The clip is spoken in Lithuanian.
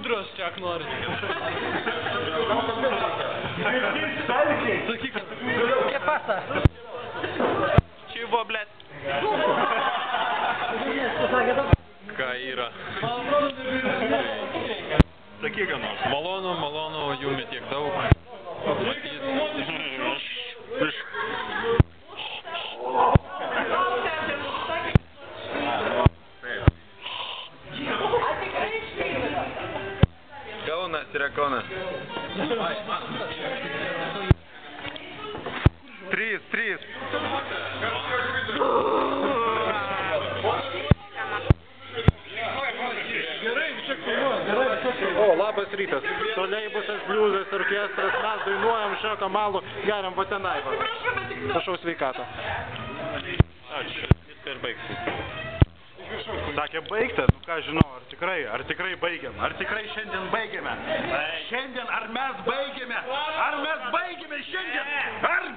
pudros čia nori. Sakyk, Kiek pasta? Čivo, blėt. Ką yra? Sakyk, nors. Malonu, jų tiek daug. Kaunas yra Kaunas. 3. O, labas rytas. Troleibusas, bliuzas, orkestras, mes dainuojam, šokam malų, geriam patenai. Prašau sveikatą. Ačiū. Ir baigsim. Sakė baigta, nu ką žinau, ar tikrai baigiam? Ar tikrai šiandien baigiame? Šiandien ar mes baigiame? Ar mes baigiame šiandien? Ar...